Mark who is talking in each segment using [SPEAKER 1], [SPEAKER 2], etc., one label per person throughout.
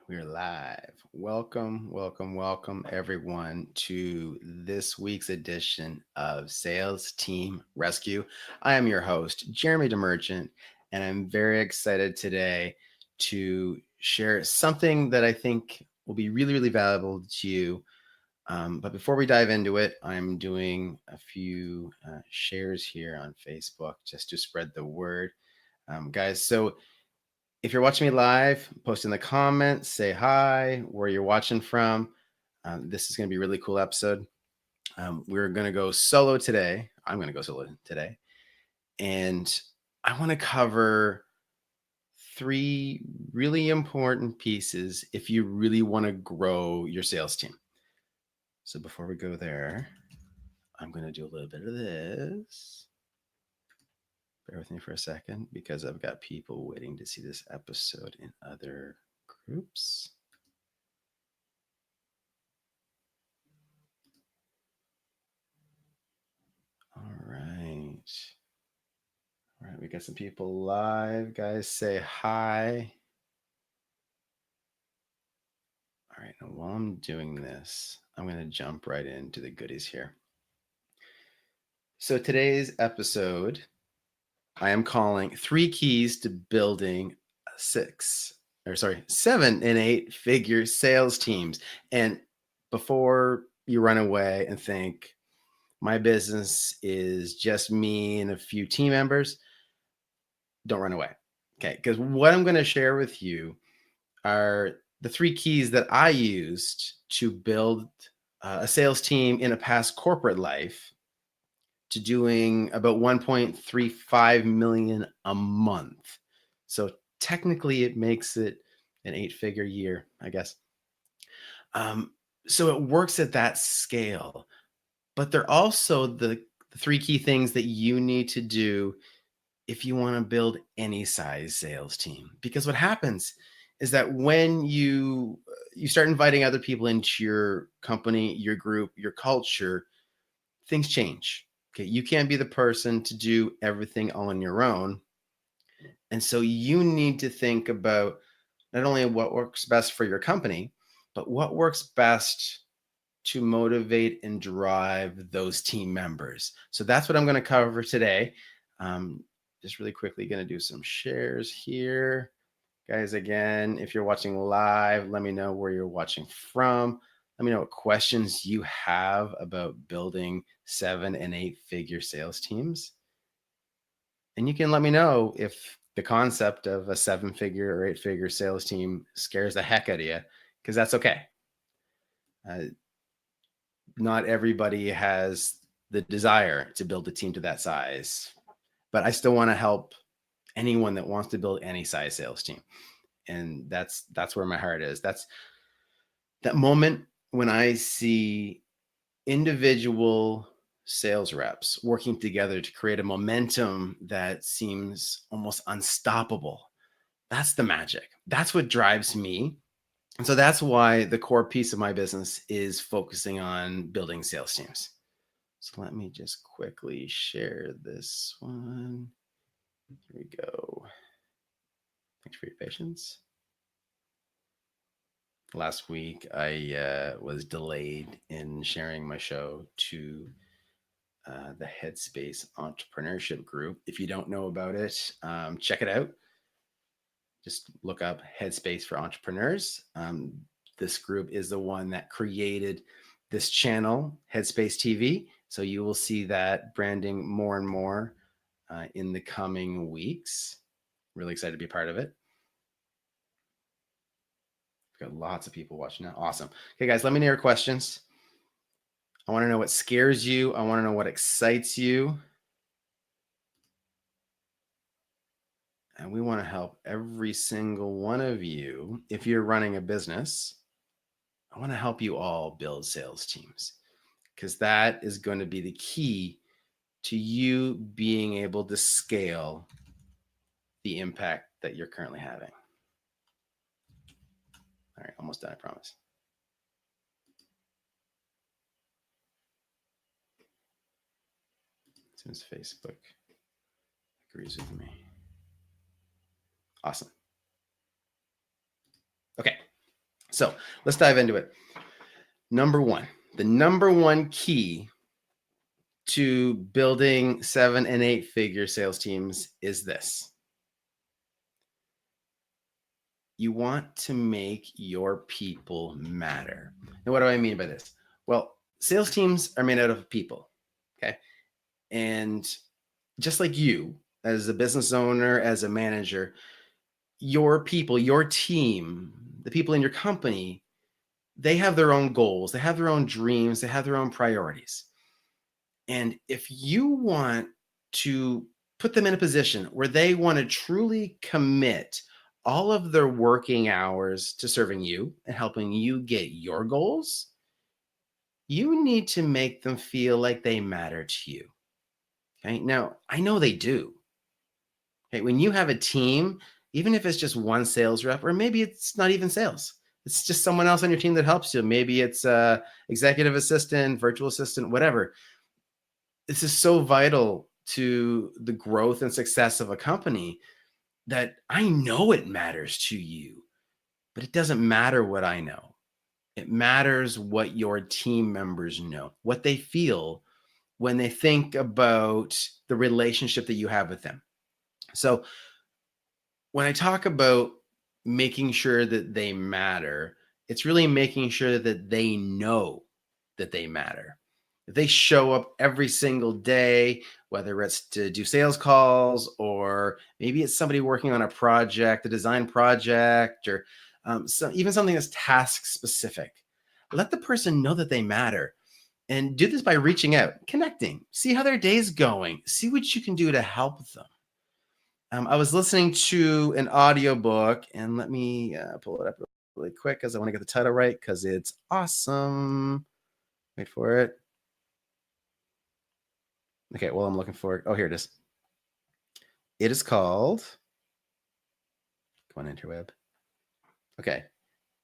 [SPEAKER 1] We're live. Welcome, everyone, to this week's edition of Sales Team Rescue. I am your host, Jeremy Demerchant, and I'm very excited today to share something that I think will be really valuable to you. But before we dive into it, I'm doing a few shares here on Facebook just to spread the word. Guys, so if you're watching me live, post in the comments, say hi, where you're watching from. This is going to be a really cool episode. We're going to go solo today. I'm going to go solo today. And I want to cover three really important pieces if you really want to grow your sales team. So before we go there, I'm going to do a little bit of this. Bear with me for a second because I've got people waiting to see this episode in other groups. All right. All right, we got some people live. Guys, say hi. All right, and while I'm doing this, I'm going to jump right into the goodies here. So today's episode, I am calling three keys to building seven and eight figure sales teams. And before you run away and think my business is just me and a few team members, don't run away. Okay, because what I'm going to share with you are the three keys that I used to build a sales team in a past corporate life to doing about 1.35 million a month. So technically, it makes it an eight-figure year, I guess. Um, so it works at that scale, but they're also the three key things that you need to do if you want to build any size sales team. Because what happens is that when you start inviting other people into your company, your group, your culture, things change. Okay, you can't be the person to do everything on your own. And so you need to think about not only what works best for your company, but what works best to motivate and drive those team members. So that's what I'm going to cover today. Just really quickly going to do some shares here. Guys, again, if you're watching live, let me know where you're watching from. Let me know what questions you have about building seven and eight figure sales teams. And you can let me know if the concept of a seven figure or eight figure sales team scares the heck out of you, because that's okay. Uh, Not everybody has the desire to build a team to that size, but I still want to help anyone that wants to build any size sales team. And that's where my heart is. That's that moment when I see individual sales reps working together to create a momentum that seems almost unstoppable. That's the magic. That's what drives me. And so that's why the core piece of my business is focusing on building sales teams. So let me just quickly share this one. Here we go. Thanks for your patience. Last week, I was delayed in sharing my show to the Headspace Entrepreneurship Group. If you don't know about it, check it out. Just look up Headspace for Entrepreneurs. This group is the one that created this channel, Headspace TV. So you will see that branding more and more in the coming weeks. Really excited to be part of it. We've got lots of people watching now. Awesome. Okay, guys, let me know your questions. I want to know what scares you. I want to know what excites you. And we want to help every single one of you. If you're running a business, I want to help you all build sales teams because that is going to be the key to you being able to scale the impact that you're currently having. All right, almost done, I promise. As soon as Facebook agrees with me. Awesome. Okay. So let's dive into it. Number one, the number one key to building 7 and 8 figure sales teams is this: you want to make your people matter. And what do I mean by this? Well, sales teams are made out of people. Okay. And just like you, as a business owner, as a manager, your people, your team, the people in your company, they have their own goals, they have their own dreams, they have their own priorities. And if you want to put them in a position where they want to truly commit all of their working hours to serving you and helping you get your goals, you need to make them feel like they matter to you. Okay. Now, I know they do. Okay. When you have a team, even if it's just one sales rep, or maybe it's not even sales, it's just someone else on your team that helps you. Maybe it's a executive assistant, virtual assistant, whatever. This is so vital to the growth and success of a company that I know it matters to you, but it doesn't matter what I know. It matters what your team members know, what they feel when they think about the relationship that you have with them. So when I talk about making sure that they matter, it's really making sure that they know that they matter. If they show up every single day, whether it's to do sales calls or maybe it's somebody working on a project, a design project, or even something that's task specific, let the person know that they matter. And do this by reaching out, connecting, see how their day's going, see what you can do to help them. I was listening to an audiobook, and let me pull it up really quick because I want to get the title right because it's awesome. Wait for it. Okay, well, I'm looking for it. Oh, here it is. It is called, come on, interweb. Okay.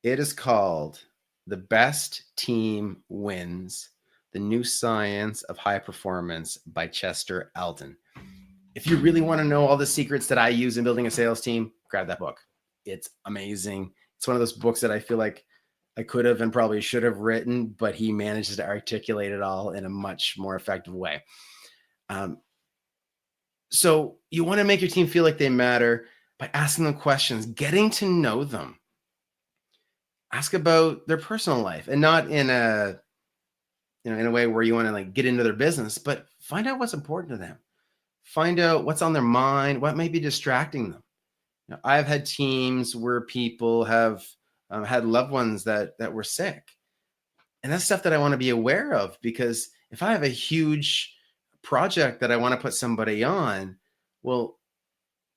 [SPEAKER 1] It is called The Best Team Wins: The New Science of High Performance by Chester Eldon. If you really want to know all the secrets that I use in building a sales team, grab that book. It's amazing. It's one of those books that I feel like I could have and probably should have written, but he manages to articulate it all in a much more effective way. So you want to make your team feel like they matter by asking them questions, getting to know them. Ask about their personal life, and not in a in a way where you want to like get into their business, but find out what's important to them. Find out what's on their mind, what may be distracting them. I've had teams where people have had loved ones that were sick, and that's stuff that I want to be aware of, because if I have a huge project that I want to put somebody on, well,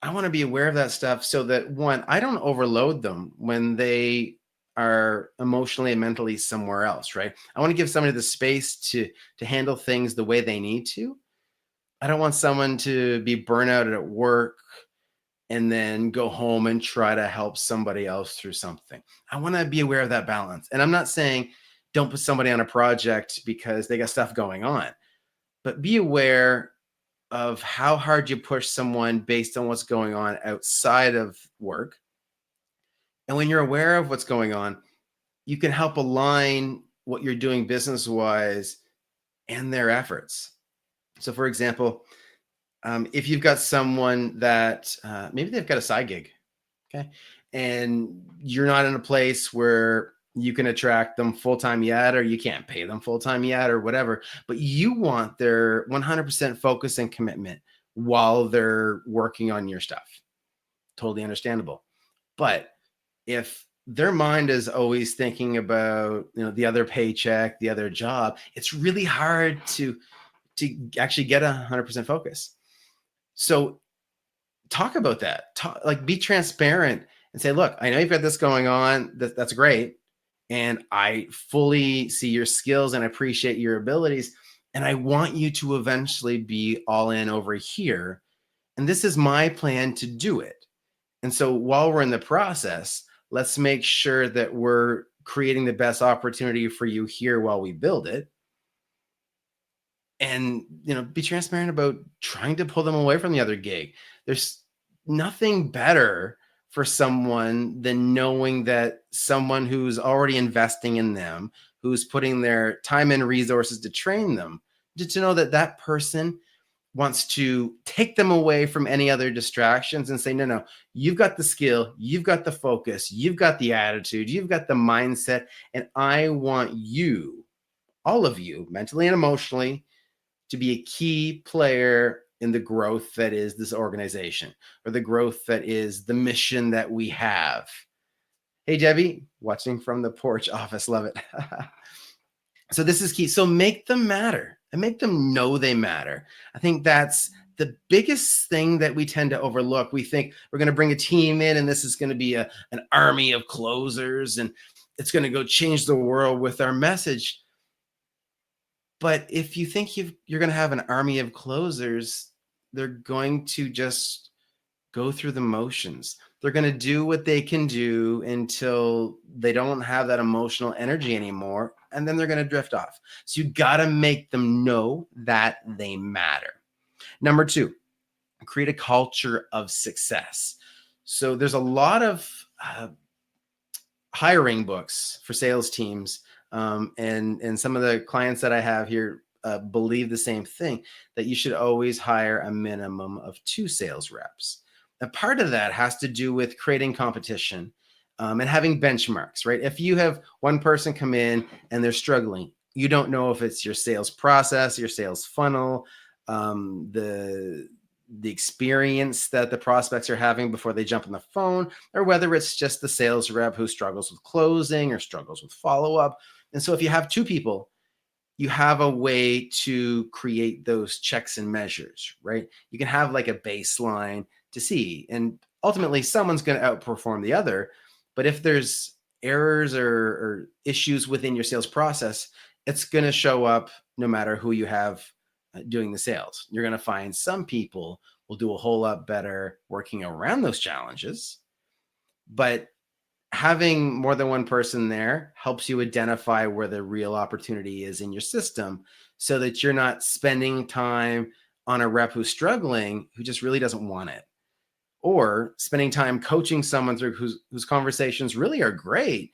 [SPEAKER 1] I want to be aware of that stuff so that, one, I don't overload them when they are emotionally and mentally somewhere else, right? I want to give somebody the space to handle things the way they need to. I don't want someone to be burnt out at work and then go home and try to help somebody else through something. I want to be aware of that balance. And I'm not saying don't put somebody on a project because they got stuff going on, but be aware of how hard you push someone based on what's going on outside of work. And when you're aware of what's going on, you can help align what you're doing business wise and their efforts. So, for example, if you've got someone that maybe they've got a side gig, okay, and you're not in a place where you can attract them full time yet, or you can't pay them full time yet, or whatever, but you want their 100% focus and commitment while they're working on your stuff. Totally understandable. But if their mind is always thinking about the other paycheck, the other job, it's really hard to actually get 100% focus. So talk about that. Like, be transparent and say, look, I know you've got this going on. That's great. And I fully see your skills and appreciate your abilities. And I want you to eventually be all in over here. And this is my plan to do it. And so while we're in the process, let's make sure that we're creating the best opportunity for you here while we build it. And be transparent about trying to pull them away from the other gig. There's nothing better for someone than knowing that someone who's already investing in them, who's putting their time and resources to train them, to know that that person wants to take them away from any other distractions and say, no, no, you've got the skill, you've got the focus, you've got the attitude, you've got the mindset, and I want you, all of you, mentally and emotionally, to be a key player in the growth that is this organization, or the growth that is the mission that we have. Hey, Debbie, watching from the porch office, love it. So this is key. So make them matter and make them know they matter. I think that's the biggest thing that we tend to overlook. We think we're going to bring a team in and this is going to be an army of closers and it's going to go change the world with our message. But if you think you're going to have an army of closers, they're going to just go through the motions. They're going to do what they can do until they don't have that emotional energy anymore. And then they're going to drift off. So you got to make them know that they matter. Number two, create a culture of success. So there's a lot of hiring books for sales teams. And some of the clients that I have here believe the same thing, that you should always hire a minimum of 2 sales reps. A part of that has to do with creating competition and having benchmarks, right? If you have one person come in and they're struggling, you don't know if it's your sales process, your sales funnel, the experience that the prospects are having before they jump on the phone, or whether it's just the sales rep who struggles with closing or struggles with follow-up. And so if you have 2 people, you have a way to create those checks and measures, right? You can have like a baseline to see, and ultimately someone's going to outperform the other. But if there's errors or issues within your sales process, it's going to show up no matter who you have doing the sales. You're going to find some people will do a whole lot better working around those challenges, but having more than one person there helps you identify where the real opportunity is in your system, so that you're not spending time on a rep who's struggling, who just really doesn't want it, or spending time coaching someone through whose conversations really are great,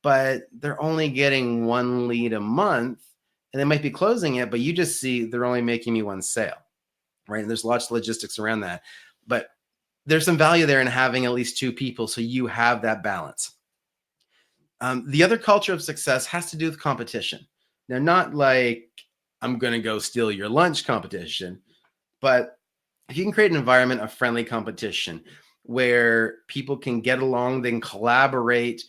[SPEAKER 1] but they're only getting 1 lead a month and they might be closing it, but you just see they're only making me 1 sale, right? And there's lots of logistics around that, but there's some value there in having at least 2 people, so you have that balance. The other culture of success has to do with competition. Now, not like I'm going to go steal your lunch competition, but if you can create an environment of friendly competition where people can get along, they can collaborate,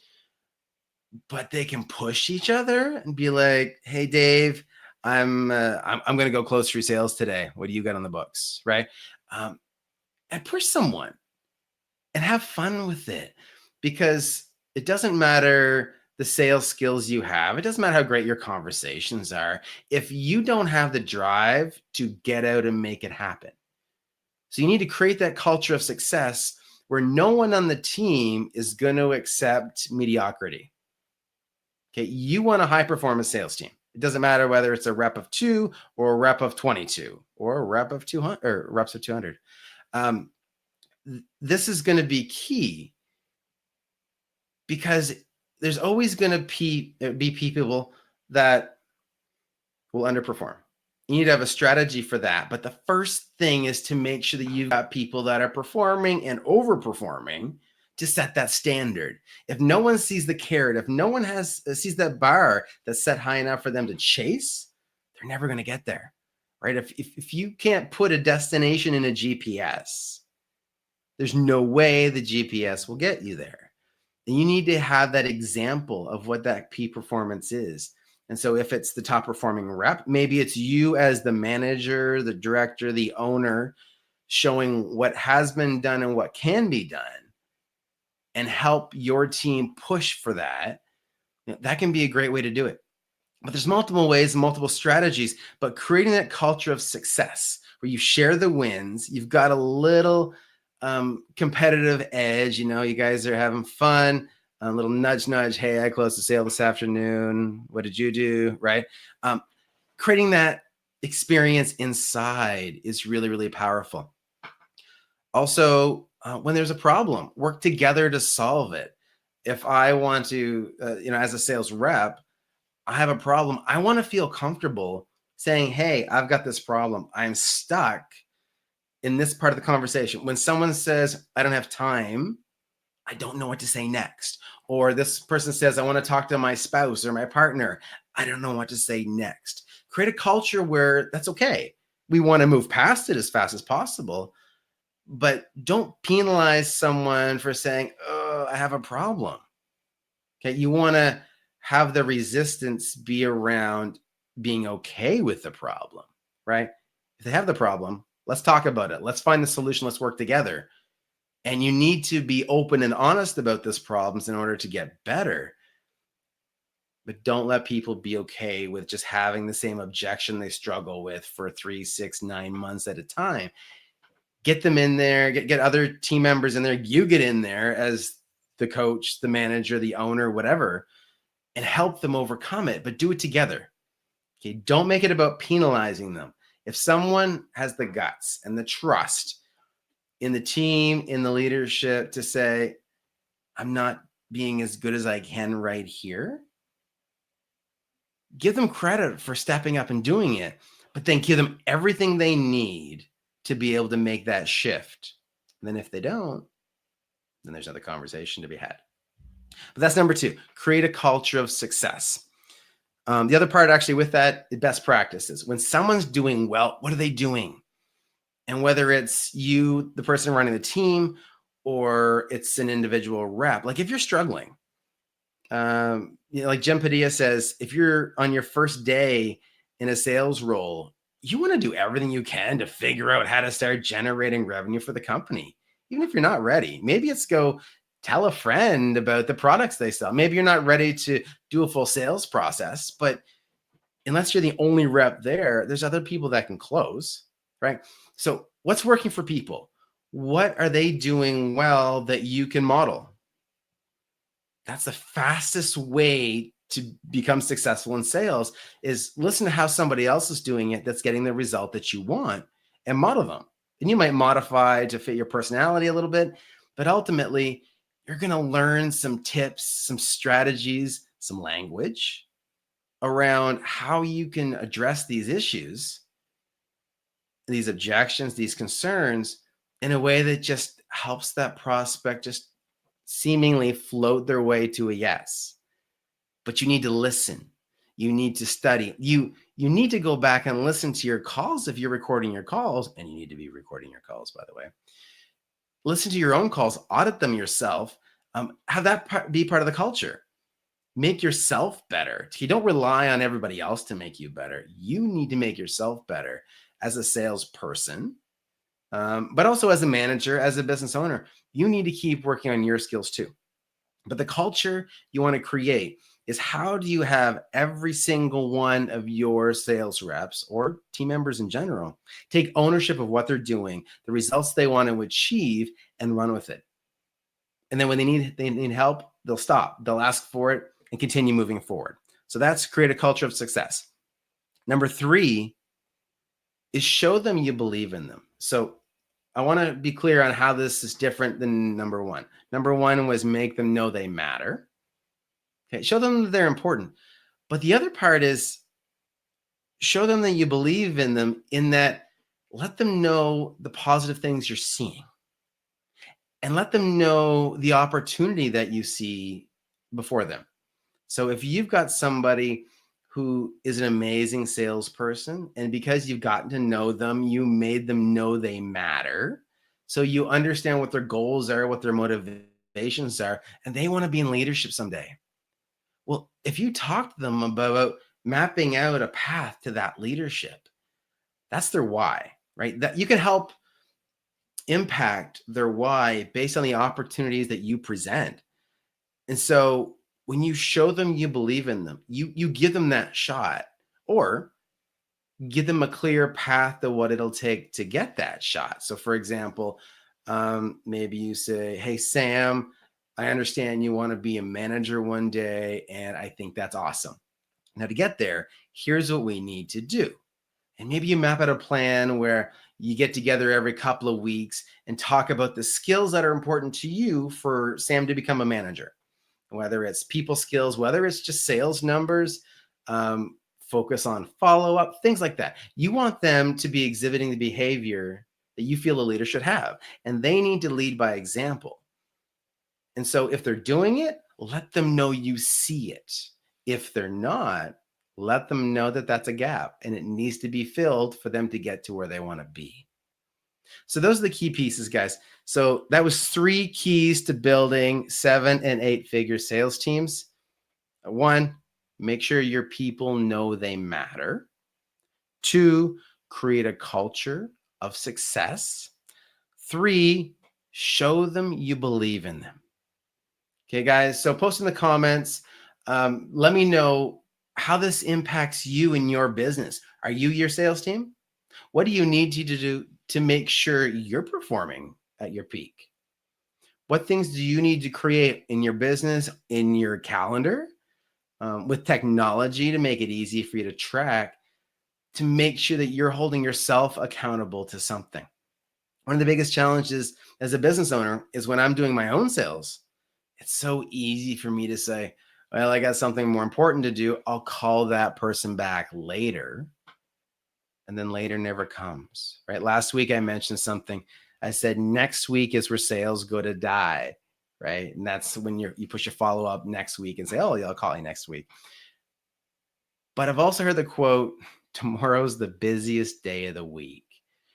[SPEAKER 1] but they can push each other and be like, "Hey, Dave, I'm going to go close 3 sales today. What do you got on the books?" Right? And push someone and have fun with it, because it doesn't matter the sales skills you have. It doesn't matter how great your conversations are if you don't have the drive to get out and make it happen. So you need to create that culture of success where no one on the team is going to accept mediocrity. Okay, you want a high performance sales team. It doesn't matter whether it's a rep of 2 or a rep of 22 or a rep of 200 or reps of 200. This is going to be key, because there's always going to be people that will underperform. You need to have a strategy for that. But the first thing is to make sure that you've got people that are performing and overperforming to set that standard. If no one sees the carrot, if no one sees that bar that's set high enough for them to chase, they're never going to get there, right? If you can't put a destination in a GPS, there's no way the GPS will get you there. And you need to have that example of what that key performance is. And so if it's the top performing rep, maybe it's you as the manager, the director, the owner, showing what has been done and what can be done, and help your team push for that. That can be a great way to do it. But there's multiple ways, multiple strategies, but creating that culture of success where you share the wins, you've got a little competitive edge, you guys are having fun, a little nudge, nudge. Hey, I closed the sale this afternoon. What did you do? Right. Creating that experience inside is really, really powerful. Also, When there's a problem, work together to solve it. If I want to, as a sales rep, I have a problem. I want to feel comfortable saying, hey, I've got this problem. I'm stuck in this part of the conversation. When someone says, I don't have time, I don't know what to say next. Or this person says, I want to talk to my spouse or my partner. I don't know what to say next. Create a culture where that's okay. We want to move past it as fast as possible, but don't penalize someone for saying, oh, I have a problem. Okay. You want to have the resistance be around being okay with the problem, right? If they have the problem, let's talk about it. Let's find the solution. Let's work together. And you need to be open and honest about these problems in order to get better. But don't let people be okay with just having the same objection they struggle with for 3, 6, 9 months at a time. Get them in there, get other team members in there. You get in there as the coach, the manager, the owner, whatever, and help them overcome it, but do it together. Okay. Don't make it about penalizing them. If someone has the guts and the trust in the team, in the leadership to say, I'm not being as good as I can right here, give them credit for stepping up and doing it, but then give them everything they need to be able to make that shift. And then if they don't, then there's another conversation to be had. But that's number 2, create a culture of success. The other part actually with that, best practices. When someone's doing well, what are they doing? And whether it's you, the person running the team, or it's an individual rep, like if you're struggling, like Jim Padilla says, if you're on your first day in a sales role, you want to do everything you can to figure out how to start generating revenue for the company, even if you're not ready. Maybe it's go tell a friend about the products they sell. Maybe you're not ready to do a full sales process, but unless you're the only rep there, there's other people that can close, right? So what's working for people? What are they doing well that you can model? That's the fastest way to become successful in sales is listen to how somebody else is doing it that's getting the result that you want and model them. And you might modify to fit your personality a little bit, but ultimately you're going to learn some tips, some strategies, some language around how you can address these issues, these objections, these concerns in a way that just helps that prospect just seemingly float their way to a yes. But you need to listen. You need to study. You need to go back and listen to your calls if you're recording your calls, and you need to be recording your calls, by the way. Listen to your own calls, audit them yourself. Have that be part of the culture. Make yourself better. You don't rely on everybody else to make you better. You need to make yourself better as a salesperson, but also as a manager, as a business owner. You need to keep working on your skills too. But the culture you want to create is how do you have every single one of your sales reps or team members in general take ownership of what they're doing, the results they want to achieve, and run with it. And then when they need help, they'll stop. They'll ask for it and continue moving forward. So that's create a culture of success. Number 3 is show them you believe in them. So I want to be clear on how this is different than number 1. Number 1 was make them know they matter. Okay, show them that they're important. But the other part is show them that you believe in them, in that let them know the positive things you're seeing and let them know the opportunity that you see before them. So if you've got somebody who is an amazing salesperson, and because you've gotten to know them, you made them know they matter. So you understand what their goals are, what their motivations are, and they want to be in leadership someday. Well, if you talk to them about mapping out a path to that leadership, that's their why, right? That you can help impact their why based on the opportunities that you present. And so when you show them you believe in them, you give them that shot, or give them a clear path to what it'll take to get that shot. So for example, maybe you say, hey, Sam, I understand you want to be a manager one day, and I think that's awesome. Now to get there, here's what we need to do. And maybe you map out a plan where You get together every couple of weeks and talk about the skills that are important to you for Sam to become a manager, whether it's people skills, whether it's just sales numbers, focus on follow up, things like that. You want them to be exhibiting the behavior that you feel a leader should have, and they need to lead by example. And so if they're doing it, let them know you see it. If they're not, let them know that that's a gap and it needs to be filled for them to get to where they want to be. So those are the key pieces, guys. So that was 3 keys to building 7 and 8 figure sales teams. 1, make sure your people know they matter. 2, create a culture of success. 3, show them you believe in them. Okay, guys. So post in the comments. Let me know how this impacts you and your business. Are you your sales team? What do you need to do to make sure you're performing at your peak? What things do you need to create in your business, in your calendar, with technology to make it easy for you to track, to make sure that you're holding yourself accountable to something? One of the biggest challenges as a business owner is when I'm doing my own sales. It's so easy for me to say, well, I got something more important to do. I'll call that person back later. And then later never comes, right? Last week I mentioned something. I said next week is where sales go to die, right? And that's when you push your follow up next week and say, oh, yeah, I'll call you next week. But I've also heard the quote, tomorrow's the busiest day of the week,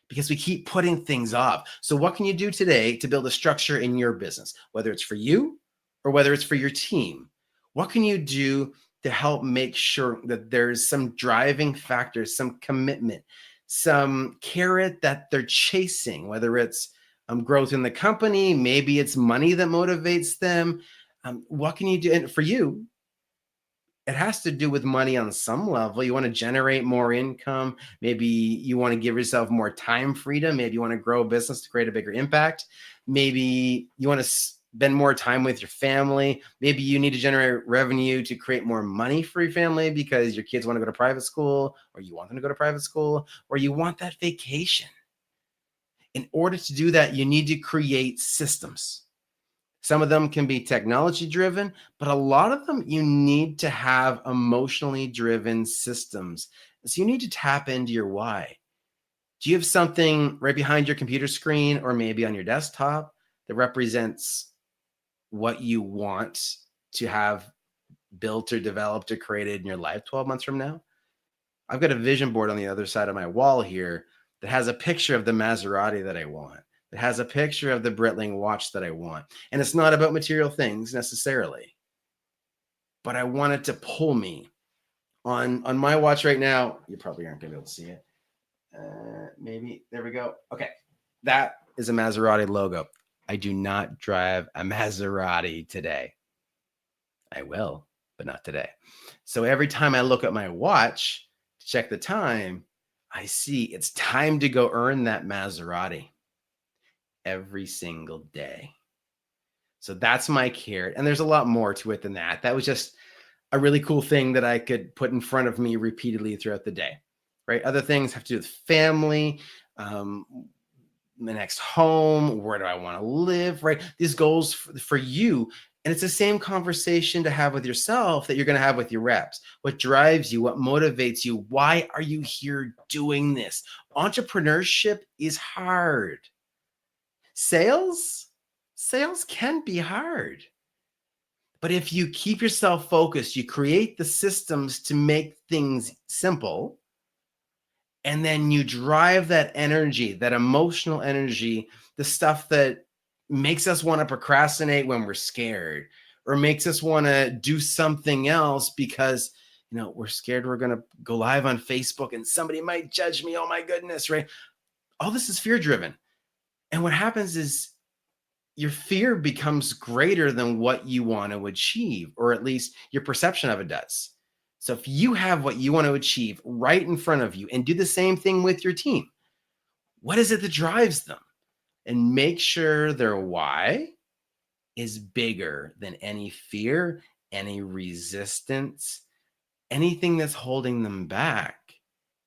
[SPEAKER 1] because we keep putting things off. So what can you do today to build a structure in your business, whether it's for you or whether it's for your team? What can you do to help make sure that there's some driving factors, some commitment, some carrot that they're chasing, whether it's growth in the company, maybe it's money that motivates them. What can you do? And for you, it has to do with money on some level. You want to generate more income. Maybe you want to give yourself more time freedom. Maybe you want to grow a business to create a bigger impact. Maybe you want to spend more time with your family. Maybe you need to generate revenue to create more money for your family because your kids want to go to private school, or you want them to go to private school, or you want that vacation. In order to do that, you need to create systems. Some of them can be technology driven, but a lot of them you need to have emotionally driven systems. So you need to tap into your why. Do you have something right behind your computer screen or maybe on your desktop that represents what you want to have built or developed or created in your life 12 months from now? I've got a vision board on the other side of my wall here that has a picture of the Maserati that I want. It has a picture of the Breitling watch that I want. And it's not about material things necessarily, but I want it to pull me. On my watch right now, you probably aren't going to be able to see it. Maybe. There we go. Okay. That is a Maserati logo. I do not drive a Maserati today. I will, but not today. So every time I look at my watch to check the time, I see it's time to go earn that Maserati every single day. So that's my carrot. And there's a lot more to it than that. That was just a really cool thing that I could put in front of me repeatedly throughout the day, right? Other things have to do with family, the next home, where do I want to live, right? These goals for you. And it's the same conversation to have with yourself that you're going to have with your reps. What drives you? What motivates you? Why are you here doing this? Entrepreneurship is hard. Sales can be hard. But if you keep yourself focused, you create the systems to make things simple, and then you drive that energy, that emotional energy, the stuff that makes us want to procrastinate when we're scared, or makes us want to do something else because we're scared we're going to go live on Facebook and somebody might judge me. Oh my goodness, right? All this is fear driven. And what happens is your fear becomes greater than what you want to achieve, or at least your perception of it does. So if you have what you want to achieve right in front of you and do the same thing with your team, what is it that drives them? And make sure their why is bigger than any fear, any resistance, anything that's holding them back.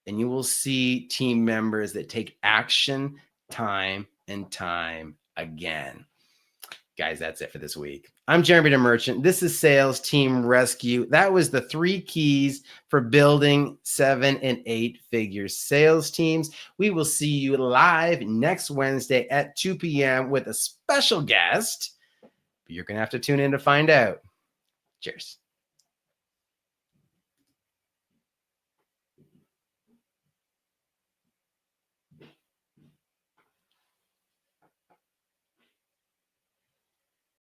[SPEAKER 1] and you will see team members that take action time and time again. Guys, that's it for this week. I'm Jeremy the Merchant. This is Sales Team Rescue. That was the 3 keys for building 7 and 8 figure sales teams. We will see you live next Wednesday at 2 p.m. with a special guest. You're going to have to tune in to find out. Cheers.